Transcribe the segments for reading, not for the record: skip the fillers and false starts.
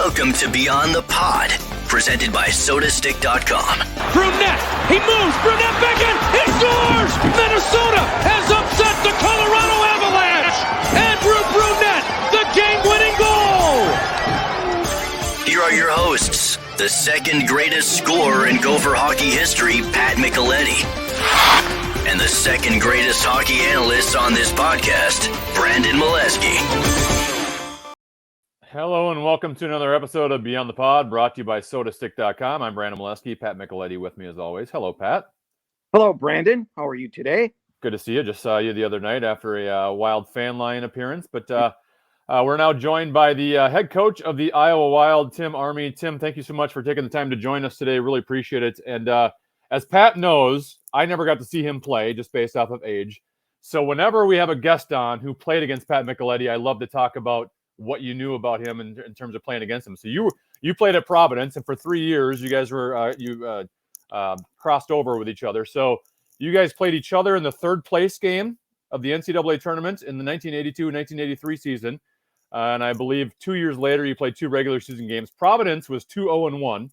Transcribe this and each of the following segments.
Welcome to Beyond the Pod, presented by SodaStick.com. Brunette, he moves, Brunette back in, he scores! Minnesota has upset the Colorado Avalanche! Andrew Brunette, the game-winning goal! Here are your hosts, the second greatest scorer in Gopher hockey history, Pat Micheletti, and the second greatest hockey analyst on this podcast, Brandon Mileski. Hello and welcome to another episode of Beyond the Pod, brought to you by SodaStick.com. I'm Brandon Mileski, Pat Micheletti with me as always. Hello, Pat. Hello, Brandon. How are you today? Good to see you. Just saw you the other night after a Wild fan line appearance. But we're now joined by the head coach of the Iowa Wild, Tim Army. Tim, thank you so much for taking the time to join us today. Really appreciate it. And as Pat knows, I never got to see him play just based off of age. So whenever we have a guest on who played against Pat Micheletti, I love to talk about what you knew about him in terms of playing against him. So you played at Providence, and for 3 years you guys were crossed over with each other. So you guys played each other in the third place game of the NCAA tournament in the 1982-1983 season, and I believe 2 years later you played two regular season games. Providence was 2-0-1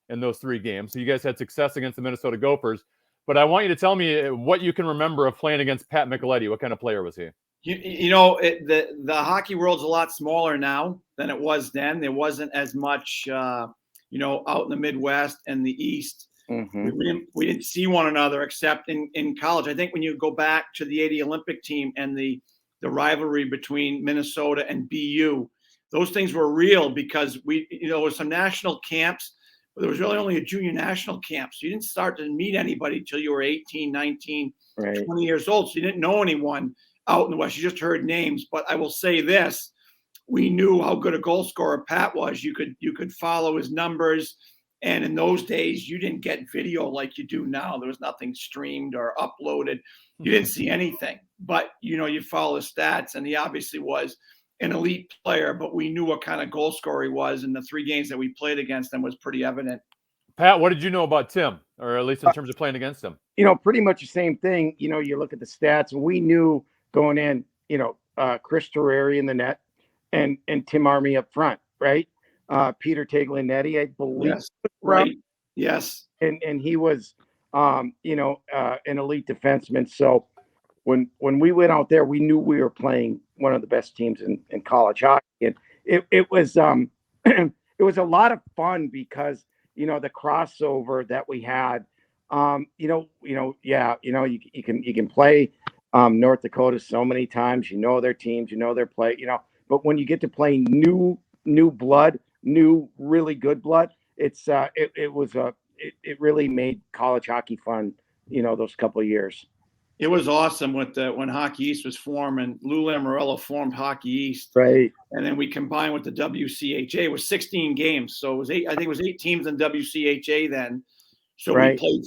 in those three games, so you guys had success against the Minnesota Gophers. But I want you to tell me what you can remember of playing against Pat Micheletti. What kind of player was he? You know, the hockey world's a lot smaller now than it was then. There wasn't as much, out in the Midwest and the East. Mm-hmm. We didn't see one another except in college. I think when you go back to the 80 Olympic team and the rivalry between Minnesota and BU, those things were real because there was some national camps, but there was really only a junior national camp. So you didn't start to meet anybody until you were 18, 19, right. 20 years old. So you didn't know anyone out in the West. You just heard names. But I will say this, we knew how good a goal scorer Pat was. You could follow his numbers. And in those days, you didn't get video like you do now. There was nothing streamed or uploaded. You didn't see anything. But, you follow his stats. And he obviously was an elite player. But we knew what kind of goal scorer he was. And the three games that we played against him was pretty evident. Pat, what did you know about Tim? Or at least in terms of playing against him? Pretty much the same thing. You look at the stats. And we knew going in, Chris Terreri in the net and Tim Army up front, right? Peter Taglianetti, I believe. Yes, right. Yes. And he was, an elite defenseman. So when we went out there, we knew we were playing one of the best teams in college hockey. And it was it was a lot of fun because, the crossover that we had, you can play North Dakota so many times, their teams, their play, but when you get to play new blood, new really good blood, it really made college hockey fun, those couple of years. It was awesome when Hockey East was formed and Lou Lamoriello formed Hockey East. Right. And then we combined with the WCHA. It was 16 games. So it was I think it was 8 teams in WCHA then. So right. We played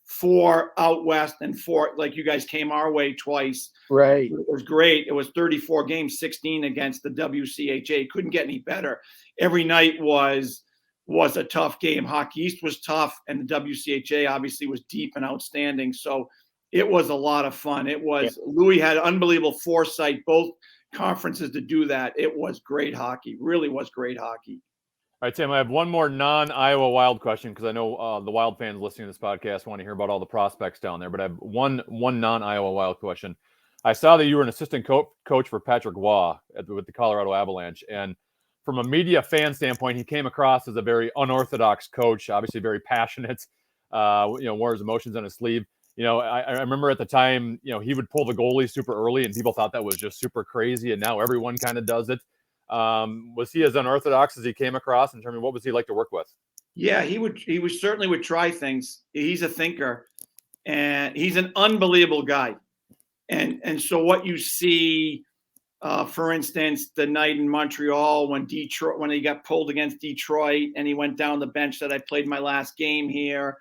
four out west and 4, like you guys came our way twice. Right. It was great. It was 34 games, 16 against the WCHA. Couldn't get any better. Every night was a tough game. Hockey East was tough, and the WCHA obviously was deep and outstanding. So it was a lot of fun. It was Louis had unbelievable foresight, both conferences to do that. It was great hockey. Really was great hockey. All right, Tim, I have one more non-Iowa Wild question because I know the Wild fans listening to this podcast want to hear about all the prospects down there. But I have one non-Iowa Wild question. I saw that you were an assistant coach for Patrick Waugh with the Colorado Avalanche. And from a media fan standpoint, he came across as a very unorthodox coach, obviously very passionate, wore his emotions on his sleeve. I remember at the time, he would pull the goalie super early and people thought that was just super crazy. And now everyone kind of does it. Was he as unorthodox as he came across in terms of what was he like to work with? Yeah, he certainly would try things. He's a thinker and he's an unbelievable guy. And so what you see, for instance, the night in Montreal when he got pulled against Detroit and he went down the bench, said I played my last game here,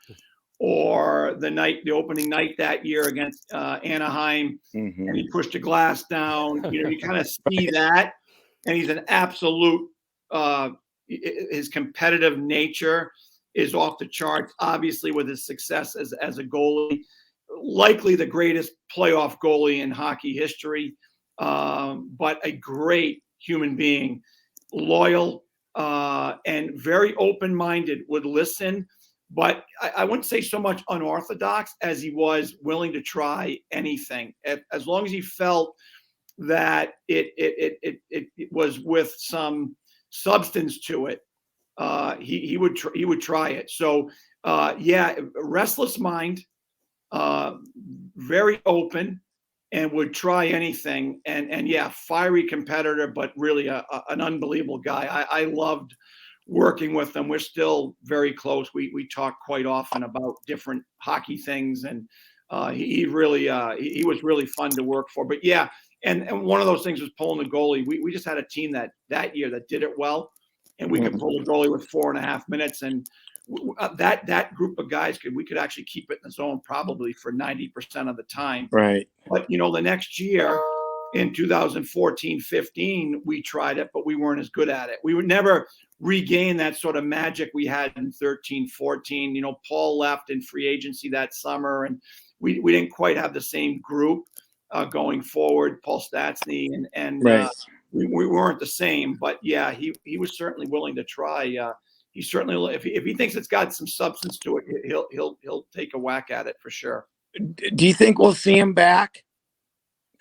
or the opening night that year against Anaheim, and he pushed a glass down. You kind of see that. And he's an absolute, his competitive nature is off the charts, obviously with his success as a goalie, likely the greatest playoff goalie in hockey history, but a great human being, loyal, and very open-minded, would listen. But I wouldn't say so much unorthodox as he was willing to try anything, as long as he felt that it was with some substance to it. He would try it. So yeah, restless mind, very open, and would try anything. And yeah, fiery competitor, but really an unbelievable guy. I loved working with him. We're still very close. We talk quite often about different hockey things, and he really he was really fun to work for. But yeah, and one of those things was pulling the goalie. We just had a team that year that did it well, and we could pull the goalie with 4.5 minutes, and that group of guys we could actually keep it in the zone probably for 90% of the time. Right. But the next year, in 2014-15, we tried it, but we weren't as good at it. We would never regain that sort of magic we had in 13-14. Paul left in free agency that summer, and we didn't quite have the same group going forward. Paul Stastny and Right. We weren't the same. But yeah, he was certainly willing to try. He certainly, if he thinks it's got some substance to it, he'll take a whack at it for sure. Do you think we'll see him back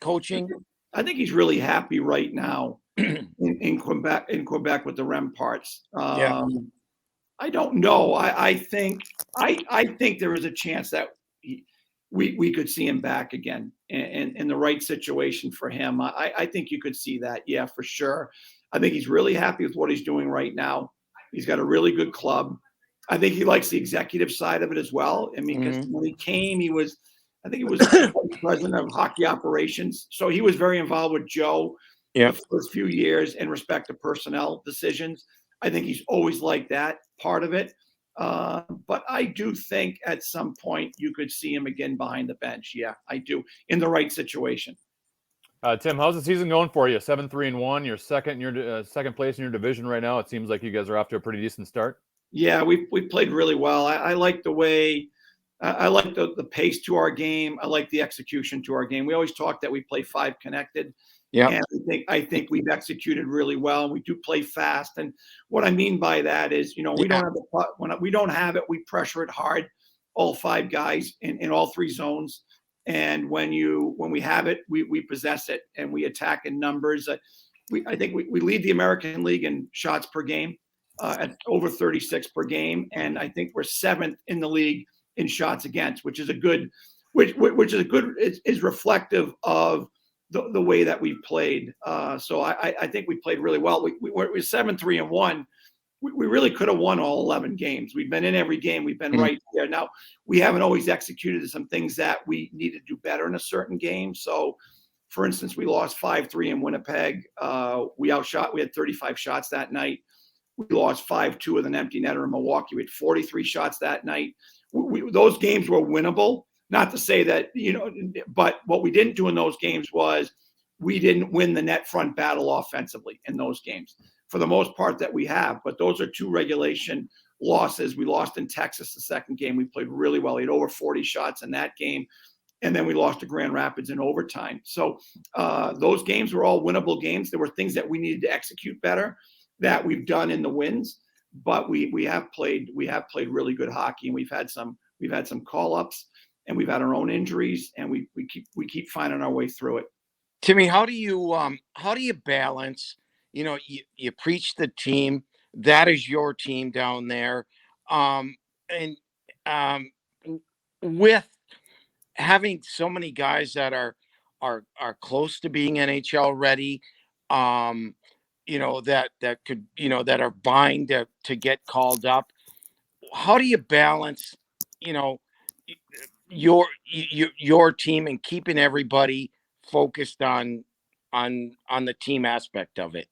coaching? I think he's really happy right now in Quebec with the Remparts. Yeah. I don't know. I think there is a chance that we could see him back again in the right situation for him. I think you could see that. Yeah, for sure. I think he's really happy with what he's doing right now. He's got a really good club. I think he likes the executive side of it as well. I mean, because when he came, I think he was president of hockey operations. So he was very involved with Joe the first few years in respect to personnel decisions. I think he's always liked that part of it. But I do think at some point you could see him again behind the bench. Yeah, I do, in the right situation. Tim, how's the season going for you? 7-3-1. You're second place in your division right now. It seems like you guys are off to a pretty decent start. Yeah, we played really well. I like the way. I like the pace to our game. I like the execution to our game. We always talk that we play 5 connected. Yeah, and I think we've executed really well. We do play fast, and what I mean by that is, we don't have the puck. When we don't have it, we pressure it hard, all 5 guys in all 3 zones. And when we have it, we possess it and we attack in numbers. I think we lead the American League in shots per game at over 36 per game, and I think we're 7th in the league in shots against, which is reflective of the way that we've played. So I think we played really well. We're 7-3-1. We really could have won all 11 games. We've been in every game. We've been right there. Now, we haven't always executed some things that we need to do better in a certain game. So, for instance, we lost 5-3 in Winnipeg. We had 35 shots that night. We lost 5-2 with an empty netter in Milwaukee. We had 43 shots that night. Those games were winnable. Not to say that, but what we didn't do in those games was we didn't win the net front battle offensively in those games for the most part that we have. But those are 2 regulation losses. We lost in Texas the second game. We played really well. We had over 40 shots in that game. And then we lost to Grand Rapids in overtime. So those games were all winnable games. There were things that we needed to execute better that we've done in the wins. But we have played really good hockey, and we've had some call-ups, and we've had our own injuries, and we keep finding our way through it. Timmy, how do you balance? You preach the team. That is your team down there, and with having so many guys that are close to being NHL ready, that could, that are vying to get called up. How do you balance, your team and keeping everybody focused on the team aspect of it?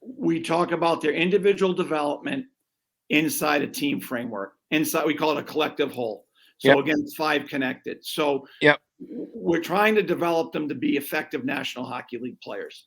We talk about their individual development inside a team framework. Inside, we call it a collective whole. So again, 5 connected. So we're trying to develop them to be effective National Hockey League players.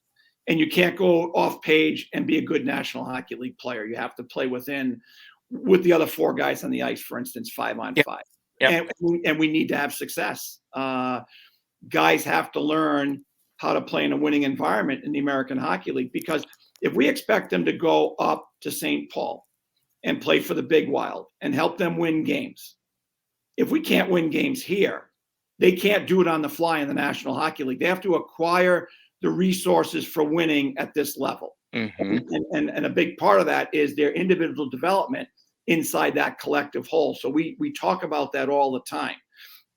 And you can't go off page and be a good National Hockey League player. You have to play with the other 4 guys on the ice, for instance, 5-on-5. And we need to have success. Guys have to learn how to play in a winning environment in the American Hockey League, because if we expect them to go up to St. Paul and play for the Big Wild and help them win games, if we can't win games here, they can't do it on the fly in the National Hockey League. They have to acquire the resources for winning at this level. And a big part of that is their individual development inside that collective whole. So we talk about that all the time.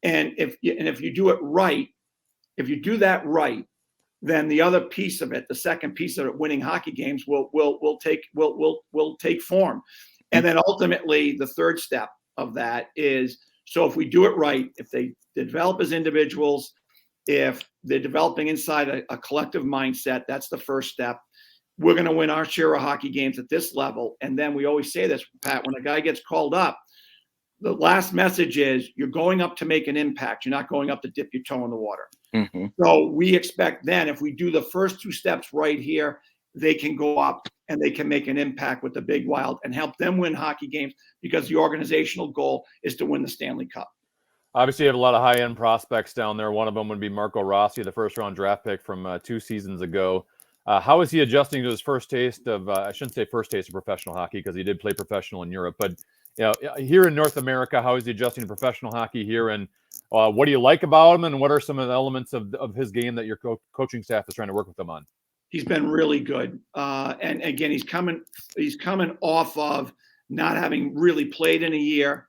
And if you do it right, if you do that right, then the other piece of it, the second piece of it, winning hockey games will take form. And then ultimately the third step of that is, so if we do it right, if they develop as individuals, if they're developing inside a collective mindset, that's the first step. We're going to win our share of hockey games at this level. And then we always say this, Pat, when a guy gets called up, the last message is you're going up to make an impact. You're not going up to dip your toe in the water. So we expect then, if we do the first two steps right here, they can go up and they can make an impact with the Big Wild and help them win hockey games, because the organizational goal is to win the Stanley Cup. Obviously, you have a lot of high-end prospects down there. One of them would be Marco Rossi, the first-round draft pick from 2 seasons ago. How is he adjusting to his first taste of, I shouldn't say first taste of professional hockey, because he did play professional in Europe, but here in North America, how is he adjusting to professional hockey here? And what do you like about him? And what are some of the elements of his game that your coaching staff is trying to work with him on? He's been really good. And again, he's coming off of not having really played in a year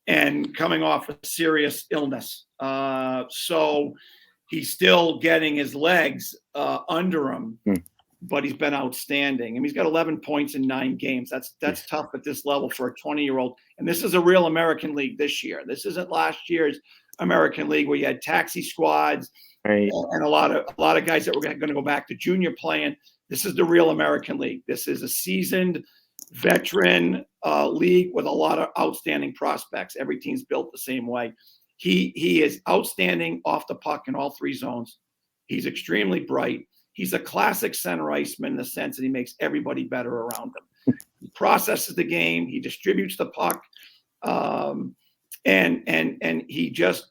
and coming off a serious illness. So he's still getting his legs under him, but he's been outstanding. And he's got 11 points in 9 games. That's tough at this level for a 20-year-old. And this is a real American League this year. This isn't last year's American League where you had taxi squads and a lot of guys that were going to go back to junior playing. This is the real American League. This is a seasoned veteran league with a lot of outstanding prospects. Every team's built the same way. He is outstanding off the puck in all 3 zones. He's extremely bright. He's a classic center iceman in the sense that he makes everybody better around him. He processes the game. He distributes the puck. And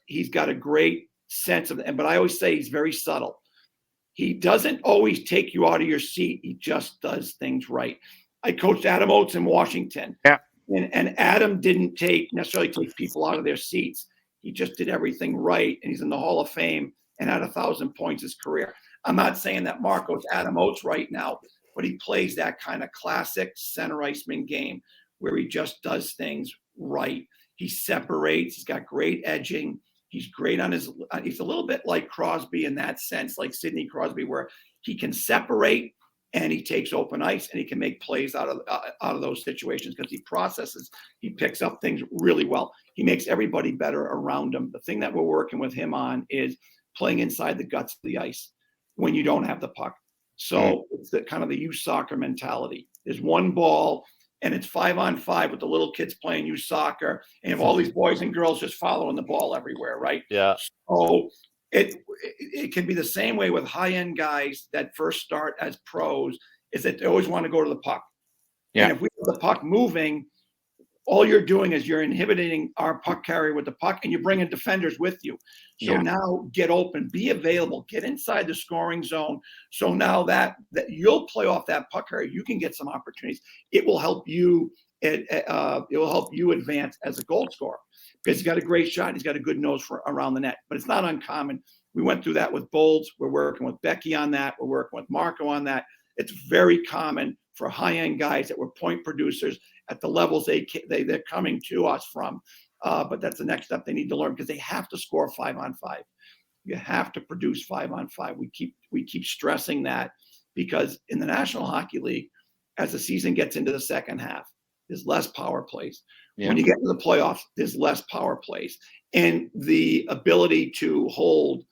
he's got a great sense of it. But I always say he's very subtle. He doesn't always take you out of your seat. He just does things right. I coached Adam Oates in Washington. Yeah. And Adam didn't necessarily take people out of their seats. He just did everything right. And he's in the Hall of Fame and had 1,000 points his career. I'm not saying that Marco's Adam Oates right now, but he plays that kind of classic center iceman game where he just does things right. He separates. He's got great edging. He's great on his – he's a little bit like Crosby in that sense, like Sidney Crosby, where he can separate and he takes open ice and he can make plays out of those situations because he processes. He picks up things really well. He makes everybody better around him. The thing that we're working with him on is playing inside the guts of the ice when you don't have the puck. So it's the kind of the youth soccer mentality. There's one ball and it's 5-on-5 with the little kids playing youth soccer, and you have all these boys and girls just following the ball everywhere, right? Yeah. So it can be the same way with high-end guys that first start as pros, is that they always want to go to the puck. Yeah. And if we have the puck moving, all you're doing is you're inhibiting our puck carrier with the puck, and you're bringing defenders with you. So now get open, be available, get inside the scoring zone. So now that you'll play off that puck carrier, you can get some opportunities. It will help you. It will help you advance as a goal scorer because he's got a great shot. And he's got a good nose for around the net, but it's not uncommon. We went through that with Bolds. We're working with Becky on that. We're working with Marco on that. It's very common for high-end guys that were point producers at the levels they're coming to us from. But that's the next step they need to learn because they have to score 5-on-5. You have to produce 5-on-5. We keep stressing that because in the National Hockey League, as the season gets into the second half, there's less power plays. Yeah. When you get to the playoffs, there's less power plays. And the ability to hold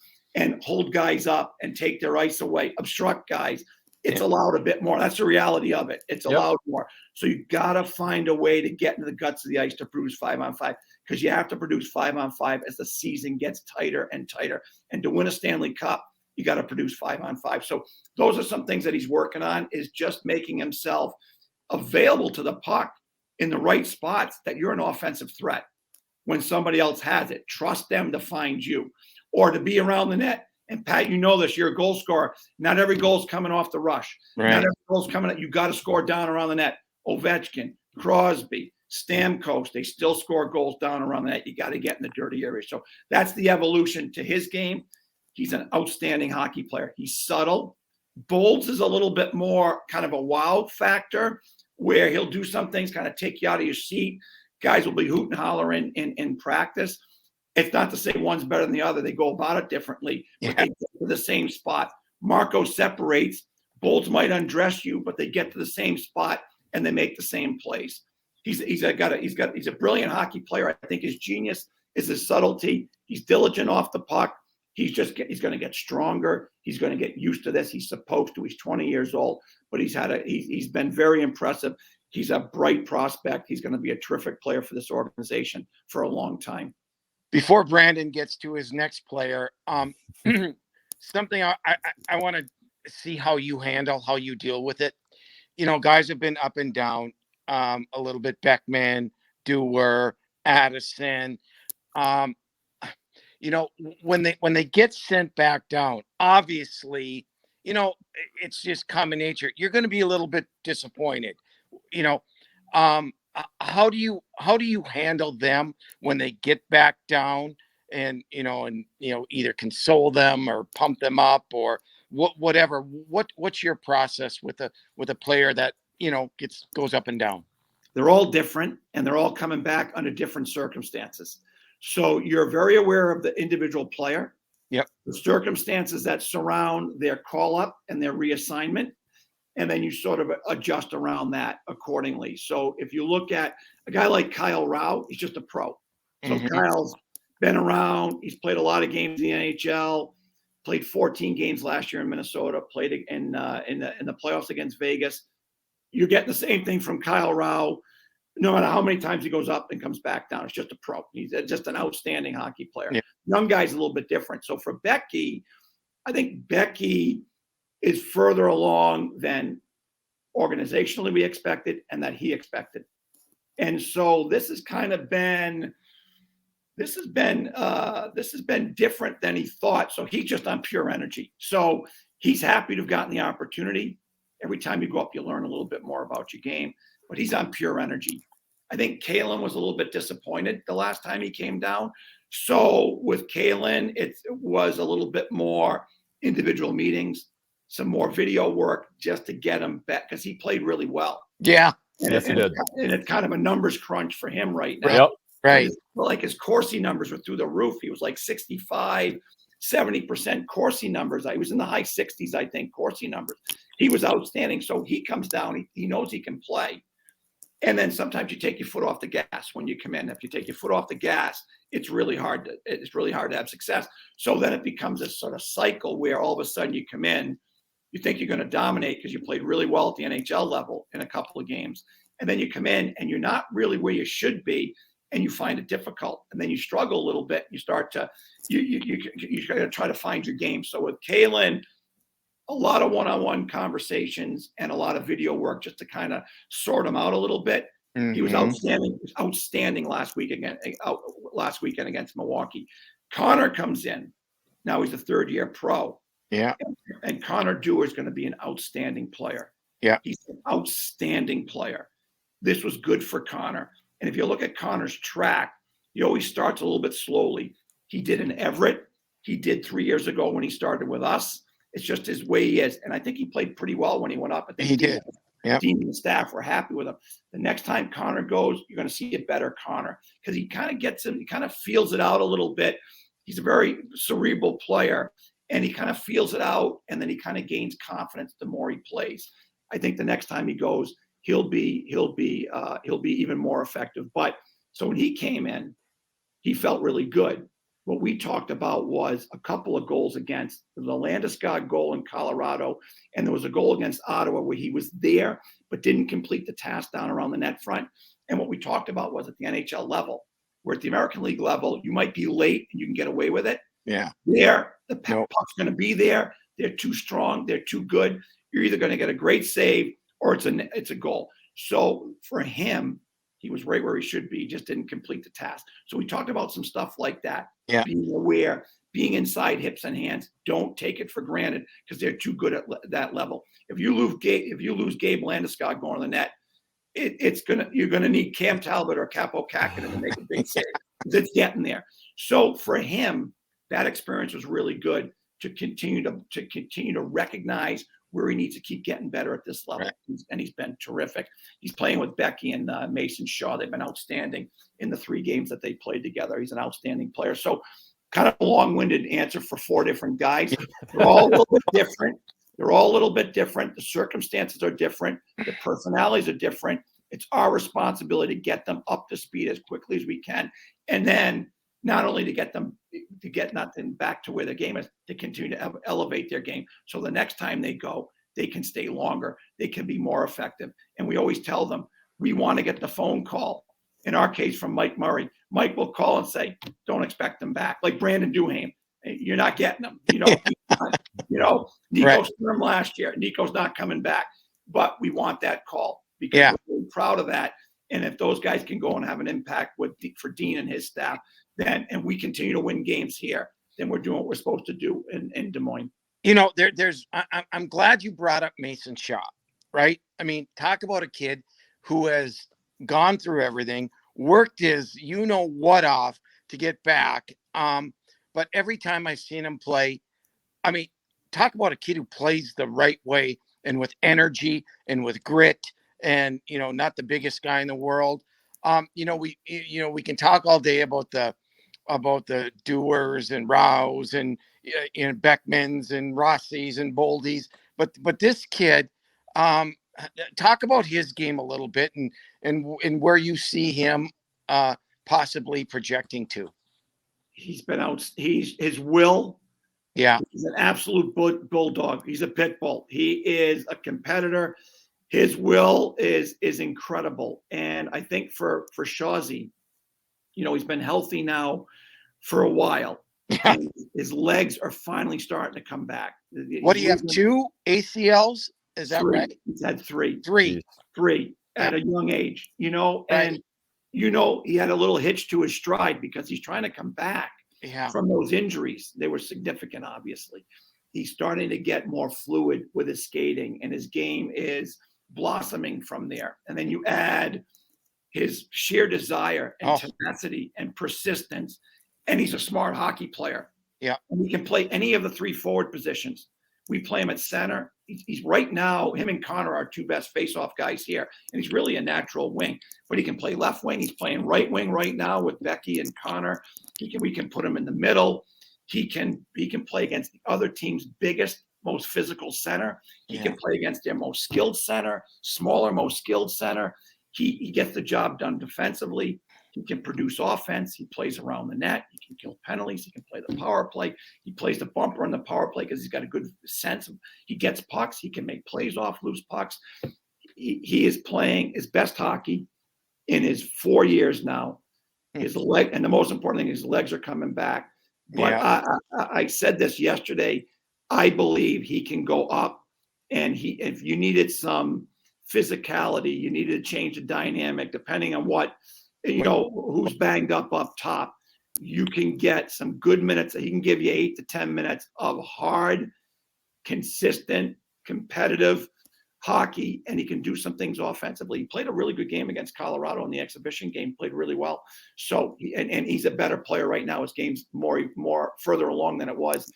guys up and take their ice away, obstruct guys, it's allowed a bit more. That's the reality of it. It's allowed more. So you got to find a way to get into the guts of the ice to produce 5-on-5 because you have to produce 5-on-5 as the season gets tighter and tighter. And to win a Stanley Cup, you got to produce 5-on-5. So those are some things that he's working on, is just making himself available to the puck in the right spots that you're an offensive threat when somebody else has it. Trust them to find you or to be around the net And Pat, you know this. You're a goal scorer. Not every goal's coming off the rush. Right. Not every goal's coming up. You got to score down around the net. Ovechkin, Crosby, Stamkos, they still score goals down around the net. You got to get in the dirty area. So that's the evolution to his game. He's an outstanding hockey player. He's subtle. Bolds is a little bit more kind of a wow factor where he'll do some things, kind of take you out of your seat. Guys will be hooting and hollering in practice. It's not to say one's better than the other. They go about it differently, but they get to the same spot. Marco separates. Bolds might undress you, but they get to the same spot and they make the same plays. He's a brilliant hockey player. I think his genius is his subtlety. He's diligent off the puck. He's going to get stronger. He's going to get used to this. He's supposed to. He's 20 years old, but he's been very impressive. He's a bright prospect. He's going to be a terrific player for this organization for a long time. Before Brandon gets to his next player, something I want to see how you deal with it. You know, guys have been up and down a little bit. Beckman, Dewar, Addison. You know, when they get sent back down, obviously, you know, it's just common nature. You're going to be a little bit disappointed. You know, how do you handle them when they get back down, and either console them or pump them up or whatever? What's your process with a player that, you know, goes up and down? They're all different, and they're all coming back under different circumstances. So you're very aware of the individual player, the circumstances that surround their call up and their reassignment, and then you sort of adjust around that accordingly. So if you look at a guy like Kyle Rao, he's just a pro. So Kyle's been around. He's played a lot of games in the NHL, played 14 games last year in Minnesota, played in the playoffs against Vegas. You're getting the same thing from Kyle Rao. No matter how many times he goes up and comes back down, it's just a pro. He's just an outstanding hockey player. Yeah. Young guy's a little bit different. So for Becky, I think Becky is further along than organizationally we expected and that he expected. And so this has been different than he thought. So he's just on pure energy. So he's happy to have gotten the opportunity. Every time you go up, you learn a little bit more about your game. But he's on pure energy. I think Kalen was a little bit disappointed the last time he came down. So with Kalen, it was a little bit more individual meetings, some more video work just to get him back because he played really well. Yeah. Yes, he did. And it's kind of a numbers crunch for him right now. Yep. Right. Like his Corsi numbers were through the roof. He was like 65, 70% Corsi numbers. I was in the high 60s, I think, Corsi numbers. He was outstanding. So he comes down. He knows he can play. And then sometimes you take your foot off the gas when you come in. If you take your foot off the gas, it's really hard to have success. So then it becomes a sort of cycle where all of a sudden you come in, you think you're going to dominate because you played really well at the NHL level in a couple of games. And then you come in and you're not really where you should be, and you find it difficult. And then you struggle a little bit. You start to, you got to try to find your game. So with Kalen, a lot of one-on-one conversations and a lot of video work just to kind of sort him out a little bit. He was outstanding last weekend against Milwaukee. Connor comes in. Now he's a third-year pro. Yeah. And Connor Dewar is going to be an outstanding player. Yeah. He's an outstanding player. This was good for Connor. And if you look at Connor's track, he always starts a little bit slowly. He did in Everett. He did 3 years ago when he started with us. It's just his way he is. And I think he played pretty well when he went up. I think he did. The team and the staff were happy with him. The next time Connor goes, you're going to see a better Connor because he kind of gets him. He kind of feels it out a little bit. He's a very cerebral player, and he kind of feels it out, and then he kind of gains confidence the more he plays. I think the next time he goes, he'll be even more effective. But so when he came in, he felt really good. What we talked about was a couple of goals against the Landeskog goal in Colorado, and there was a goal against Ottawa where he was there but didn't complete the task down around the net front. And what we talked about was at the NHL level, where at the American League level, you might be late and you can get away with it. Yeah. There, the puck's going to be there. They're too strong. They're too good. You're either going to get a great save or it's a goal. So for him, he was right where he should be, just didn't complete the task. So we talked about some stuff like that. Yeah. Being aware, being inside hips and hands. Don't take it for granted because they're too good at that level. If you lose Gabe Landeskog going to the net, you're gonna need Cam Talbot or Capo Kakinen to make a big save. It's getting there. So for him, that experience was really good to continue to recognize where he needs to keep getting better at this level. Right. And he's been terrific. He's playing with Becky and Mason Shaw. They've been outstanding in the 3 games that they played together. He's an outstanding player. So kind of a long-winded answer for 4 different guys. They're all a little bit different. The circumstances are different. The personalities are different. It's our responsibility to get them up to speed as quickly as we can. And then not only to get nothing back to where the game is, to continue to elevate their game. So the next time they go, they can stay longer. They can be more effective. And we always tell them, we want to get the phone call. In our case, from Mike Murray. Mike will call and say, don't expect them back. Like Brandon Duhaime. You're not getting them. Nico Sturm last year. Nico's not coming back. But we want that call because we're really proud of that. And if those guys can go and have an impact for Dean and his staff, then and we continue to win games here, then we're doing what we're supposed to do in Des Moines. I'm glad you brought up Mason Shaw, right? I mean, talk about a kid who has gone through everything, worked his what off to get back. But every time I've seen him play, I mean, talk about a kid who plays the right way and with energy and with grit and, not the biggest guy in the world. We can talk all day about the Dewars and Rouse and Beckmans and Rossies and Boldies, but this kid, talk about his game a little bit and where you see him possibly projecting to. He's been out. His will. Yeah. He's an absolute bulldog. He's a pit bull. He is a competitor. His will is incredible. And I think for Shawzy, he's been healthy now for a while. And his legs are finally starting to come back. What do you have? 2 ACLs? Is that 3. right? He's had 3. 3 at a young age, and he had a little hitch to his stride because he's trying to come back from those injuries. They were significant, obviously. He's starting to get more fluid with his skating, and his game is blossoming from there. And then you add his sheer desire and tenacity and persistence, and he's a smart hockey player. Yeah. And he can play any of the 3 forward positions. We play him at center. He's right now, him and Connor are 2 best face-off guys here, and he's really a natural wing. But he can play left wing. He's playing right wing right now with Becky and Connor. We can put him in the middle. He can play against the other team's biggest, most physical center. He can play against their most skilled center, smaller, most skilled center. He gets the job done defensively. He can produce offense. He plays around the net. He can kill penalties. He can play the power play. He plays the bumper on the power play because he's got a good sense of. He gets pucks. He can make plays off loose pucks. He is playing his best hockey in his 4 years now. His leg, and the most important thing, his legs are coming back. But I said this yesterday. I believe he can go up, and if you needed some physicality, you needed to change the dynamic depending on what. Who's banged up top, you can get some good minutes. He can give you 8 to 10 minutes of hard, consistent, competitive hockey, and he can do some things offensively. He played a really good game against Colorado in the exhibition game, played really well. So, and he's a better player right now. His game's more further along than it was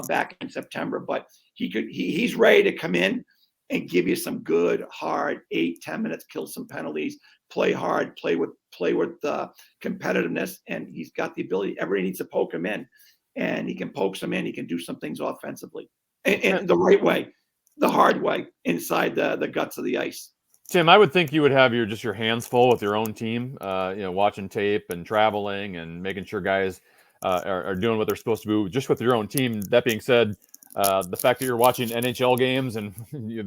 back in September, but he's ready to come in and give you some good, hard 8-10 minutes, kill some penalties, play hard, play with competitiveness, and he's got the ability. Everybody needs to poke him in, and he can poke some in. He can do some things offensively, and the right way, the hard way, inside the guts of the ice. Tim, I would think you would have your hands full with your own team, watching tape and traveling and making sure guys are doing what they're supposed to do just with your own team. That being said, the fact that you're watching NHL games and you're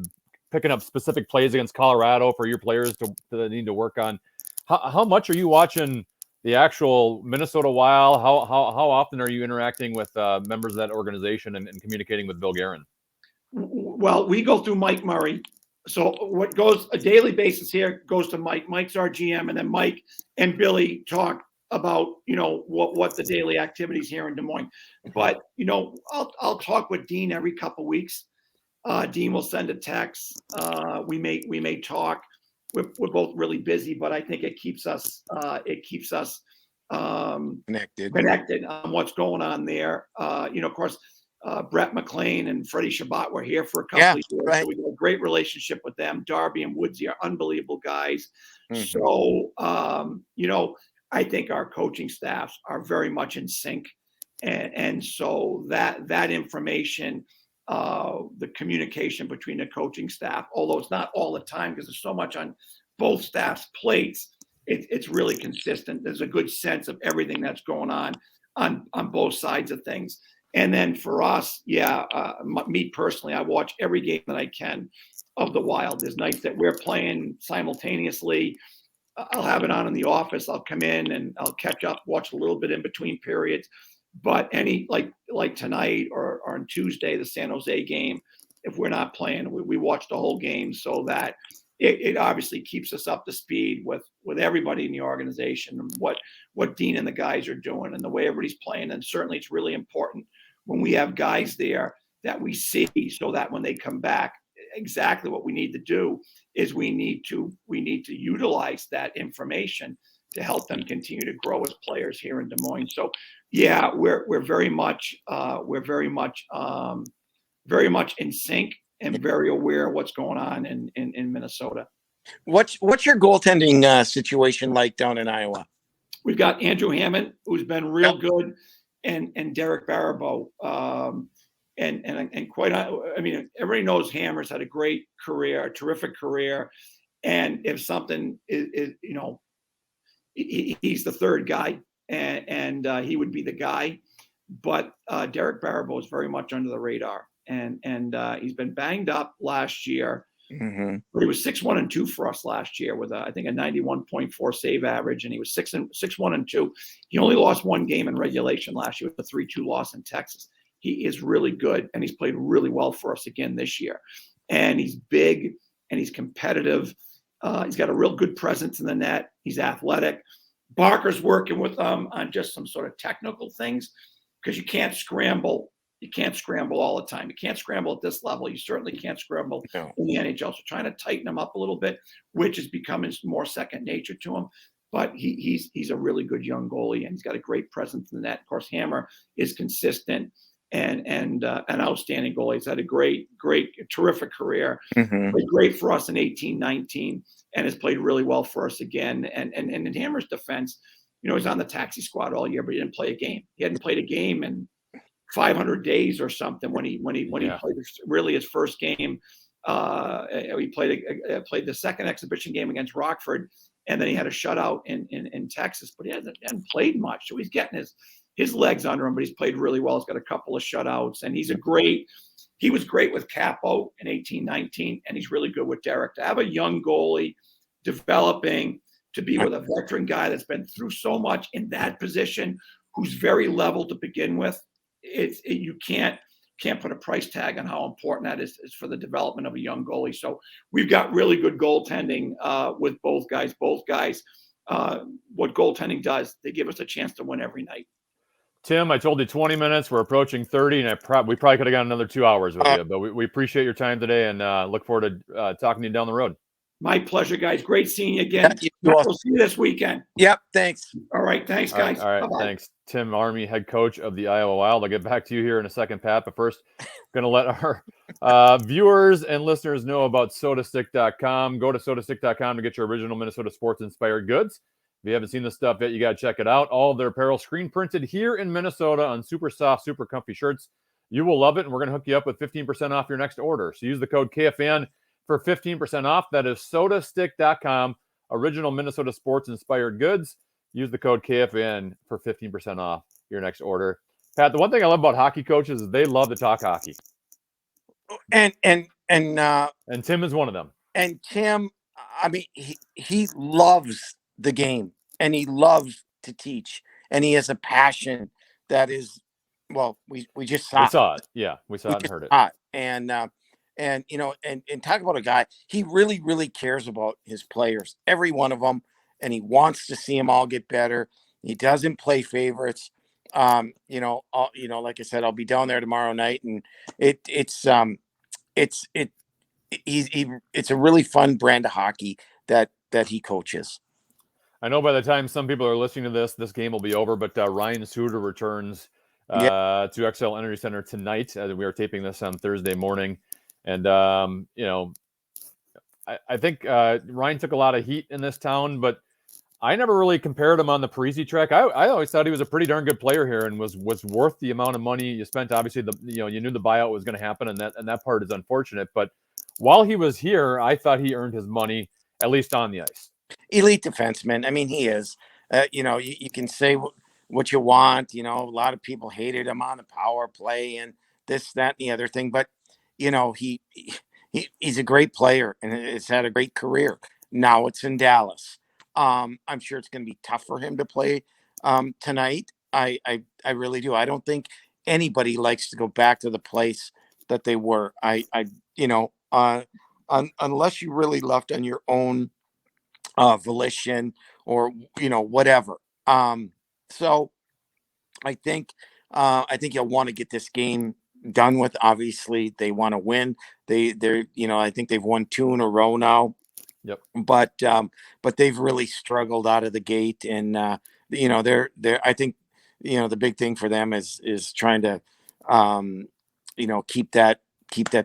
picking up specific plays against Colorado for your players to need to work on, how much are you watching the actual Minnesota Wild? How often are you interacting with members of that organization and communicating with Bill Guerin? Well, we go through Mike Murray. So what goes a daily basis here goes to Mike. Mike's our GM, and then Mike and Billy talk about, what the daily activities here in Des Moines. But, I'll talk with Dean every couple of weeks. Dean will send a text. We may talk. We're both really busy, but I think it keeps us connected on what's going on there. Of course, Brett McLean and Freddie Shabbat were here for a couple of years. Right. So we have a great relationship with them. Darby and Woodsy are unbelievable guys. Mm-hmm. So, I think our coaching staffs are very much in sync. And so that information, the communication between the coaching staff, although it's not all the time because there's so much on both staffs' plates, it's really consistent. There's a good sense of everything that's going on both sides of things. And then for us, me personally, I watch every game that I can of the Wild. There's nights that we're playing simultaneously. I'll have it on in the office. I'll come in and I'll catch up, watch a little bit in between periods. But any like tonight or on Tuesday, the San Jose game, if we're not playing, we watch the whole game, so that it obviously keeps us up to speed with everybody in the organization and what Dean and the guys are doing and the way everybody's playing. And certainly it's really important when we have guys there that we see, so that when they come back, exactly what we need to do is we need to utilize that information to help them continue to grow as players here in Des Moines. So yeah, we're very much in sync and very aware of what's going on in Minnesota. What's your goaltending situation like down in Iowa? We've got Andrew Hammond, who's been real good, and Derek Baribeau. And quite, I mean, everybody knows Hammer's had a great career, a terrific career. And if something is he's the third guy, and he would be the guy. But Derek Baribeau is very much under the radar, and he's been banged up last year. Mm-hmm. But he was 6-1-2 for us last year with I think a 91.4 save average, and he was 6-1-2. He only lost one game in regulation last year with a 3-2 loss in Texas. He is really good, and he's played really well for us again this year. And he's big, and he's competitive. He's got a real good presence in the net. He's athletic. Barker's working with them on just some sort of technical things, because you can't scramble. You can't scramble all the time. You can't scramble at this level. You certainly can't scramble in the NHL. So trying to tighten him up a little bit, which is becoming more second nature to him. But he's a really good young goalie, and he's got a great presence in the net. Of course, Hammer is consistent and an outstanding goalie. He's had a great, terrific career. Mm-hmm. Played great for us in 18-19, and has played really well for us again. And in Hammer's defense, he's on the taxi squad all year, but he didn't play a game. He hadn't played a game in 500 days or something when he played really his first game. He played the second exhibition game against Rockford, and then he had a shutout in Texas, but he hasn't played much. So he's getting his legs under him, but he's played really well. He's got a couple of shutouts, and he was great with Capo in 18-19, and he's really good with Derek. To have a young goalie developing to be with a veteran guy that's been through so much in that position, who's very level to begin with, you can't put a price tag on how important that is for the development of a young goalie. So we've got really good goaltending with both guys. What goaltending does, they give us a chance to win every night. Tim, I told you 20 minutes. We're approaching 30, and we probably could have got another 2 hours with you. But we appreciate your time today, and look forward to talking to you down the road. My pleasure, guys. Great seeing you again. We'll see you this weekend. Yep, thanks. All right, thanks, guys. All right, Bye-bye. Thanks. Tim Army, head coach of the Iowa Wild. I'll get back to you here in a second, Pat. But first, going to let our viewers and listeners know about sodastick.com. Go to sodastick.com to get your original Minnesota sports-inspired goods. If you haven't seen this stuff yet, you got to check it out. All of their apparel screen printed here in Minnesota on super soft, super comfy shirts. You will love it, and we're going to hook you up with 15% off your next order. So use the code KFN for 15% off. That is sodastick.com, original Minnesota sports-inspired goods. Use the code KFN for 15% off your next order. Pat, the one thing I love about hockey coaches is they love to talk hockey. And Tim is one of them. And Tim, I mean, he loves the game, and he loves to teach, and he has a passion that is, well, we just saw. We saw it. Yeah, we saw it and heard it. And talk about a guy, he really, really cares about his players, every one of them, and he wants to see them all get better. He doesn't play favorites. Like I said, I'll be down there tomorrow night, and it's a really fun brand of hockey that he coaches. I know by the time some people are listening to this game will be over, but Ryan Suter returns to XL Energy Center tonight. We are taping this on Thursday morning. And, I think Ryan took a lot of heat in this town, but I never really compared him on the Parisi track. I always thought he was a pretty darn good player here and was worth the amount of money you spent. Obviously, you knew the buyout was going to happen, and that part is unfortunate. But while he was here, I thought he earned his money, at least on the ice. Elite defenseman. I mean, he is. You can say what you want. A lot of people hated him on the power play and this, that, and the other thing. But he's a great player and has had a great career. Now it's in Dallas. I'm sure it's going to be tough for him to play tonight. I really do. I don't think anybody likes to go back to the place that they were. Unless you really left on your own volition or whatever. So I think you'll want to get this game done with. Obviously, they want to win. They're I think they've won 2 in a row now. Yep. But they've really struggled out of the gate, and they're I think the big thing for them is trying to keep that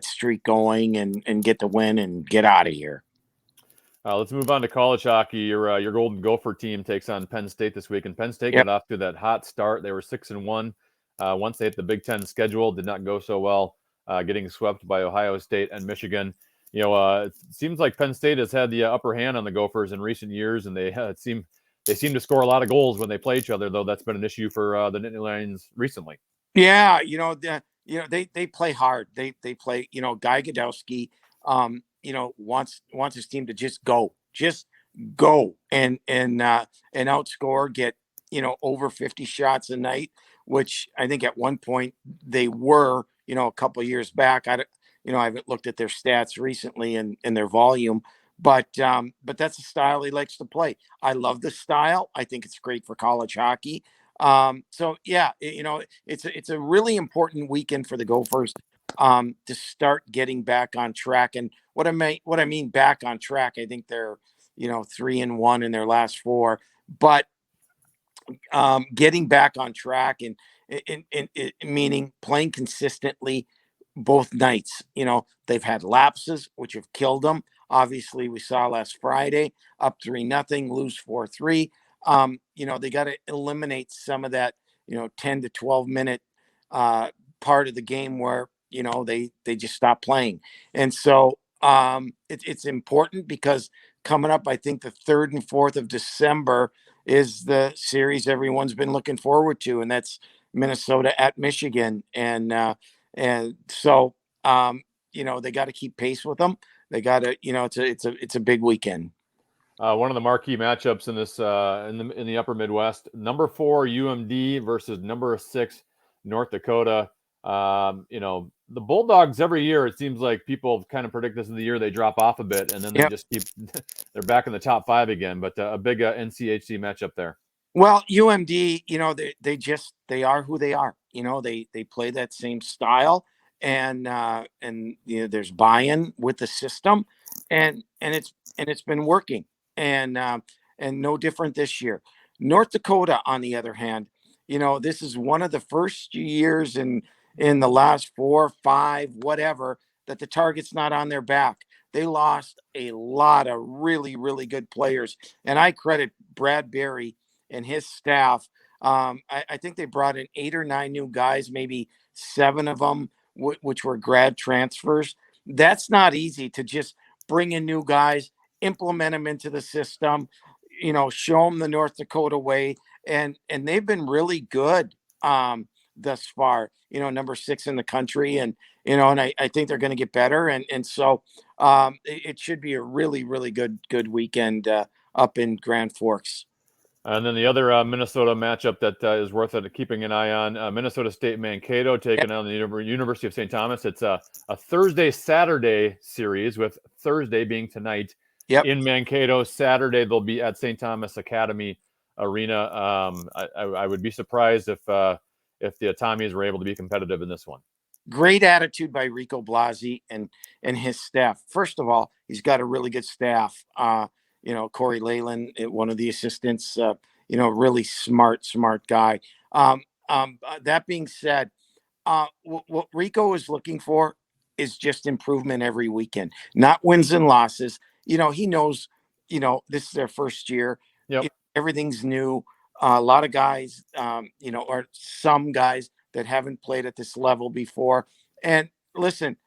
streak going and get the win and get out of here. Let's move on to college hockey. Your Golden Gopher team takes on Penn State this week, and Penn State got off to that hot start. They were 6-1. Once they hit the Big Ten schedule, did not go so well, getting swept by Ohio State and Michigan. It seems like Penn State has had the upper hand on the Gophers in recent years, and they seem to score a lot of goals when they play each other. Though that's been an issue for the Nittany Lions recently. Yeah, they play hard. They play. Guy Godowski, wants his team to just go and outscore, get over 50 shots a night, which I think at one point they were. A couple of years back, I haven't looked at their stats recently and their volume, but that's a style he likes to play. I love the style. I think it's great for college hockey. So yeah, it's a really important weekend for the Gophers to start getting back on track. And what I mean back on track, I think they're 3-1 in their last 4, but getting back on track and meaning playing consistently both nights. They've had lapses which have killed them. Obviously, we saw last Friday up 3-0, lose 4-3. They got to eliminate some of that 10 to 12 minute part of the game where they just stop playing. And so it's important because coming up, I think the 3rd and 4th of December is the series everyone's been looking forward to, and that's Minnesota at Michigan. And so they got to keep pace with them. They got to, it's a big weekend. One of the marquee matchups in this in the Upper Midwest: number 4 UMD versus number 6 North Dakota. The Bulldogs every year, it seems like people kind of predict this in the year they drop off a bit, and then they just keep they're back in the top 5 again. But a big NCHC matchup there. Well, UMD, they are who they are. They play that same style, and there's buy-in with the system, and it's been working, and no different this year. North Dakota, on the other hand, this is one of the first years in the last 4, 5, whatever, that the target's not on their back. They lost a lot of really, really good players, and I credit Brad Berry and his staff. I think they brought in 8 or 9 new guys, maybe 7 of them, which were grad transfers. That's not easy to just bring in new guys, implement them into the system, show them the North Dakota way. And they've been really good thus far, number 6 in the country. And I think they're going to get better. And so it should be a really, really good weekend up in Grand Forks. And then the other Minnesota matchup that is worth keeping an eye on: Minnesota State Mankato taking on the University of St. Thomas. It's a Thursday-Saturday series, with Thursday being tonight in Mankato. Saturday they'll be at St. Thomas Academy arena. I would be surprised if the Tommies were able to be competitive in this one. Great attitude by Rico Blasi and his staff. First of all, he's got a really good staff. Corey Leyland, one of the assistants, really smart guy. That being said, what Rico is looking for is just improvement every weekend, not wins and losses. He knows, this is their first year. Yep. Everything's new. A lot of guys, or some guys that haven't played at this level before. And listen,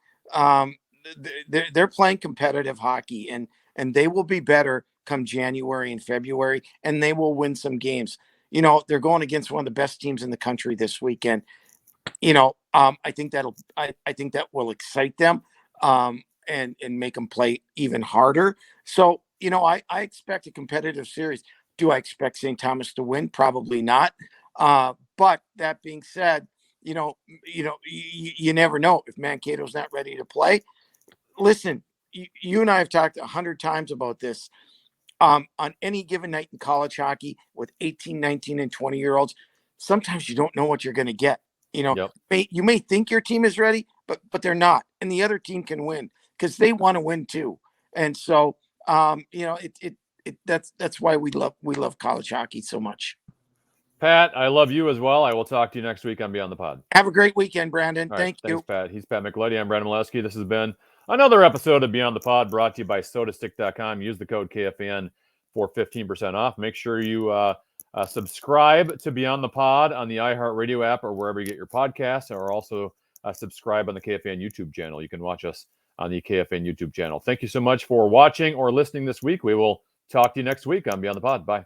they're playing competitive hockey, and they will be better come January and February, and they will win some games. They're going against one of the best teams in the country this weekend. I think that will excite them, and make them play even harder. So, I expect a competitive series. Do I expect St. Thomas to win? Probably not. But that being said, you never know if Mankato's not ready to play. Listen, you and I have talked 100 times about this. On any given night in college hockey with 18, 19, and 20-year-olds, sometimes you don't know what you're going to get. Yep. You may think your team is ready, but they're not, and the other team can win because they want to win too. And so, that's why we love college hockey so much. Pat, I love you as well. I will talk to you next week on Beyond the Pod. Have a great weekend, Brandon. All right, Thank you. Thanks, Pat. He's Pat Micheletti. I'm Brandon Mileski. This has been another episode of Beyond the Pod, brought to you by SodaStick.com. Use the code KFN for 15% off. Make sure you subscribe to Beyond the Pod on the iHeartRadio app or wherever you get your podcasts, or also subscribe on the KFN YouTube channel. You can watch us on the KFN YouTube channel. Thank you so much for watching or listening this week. We will talk to you next week on Beyond the Pod. Bye.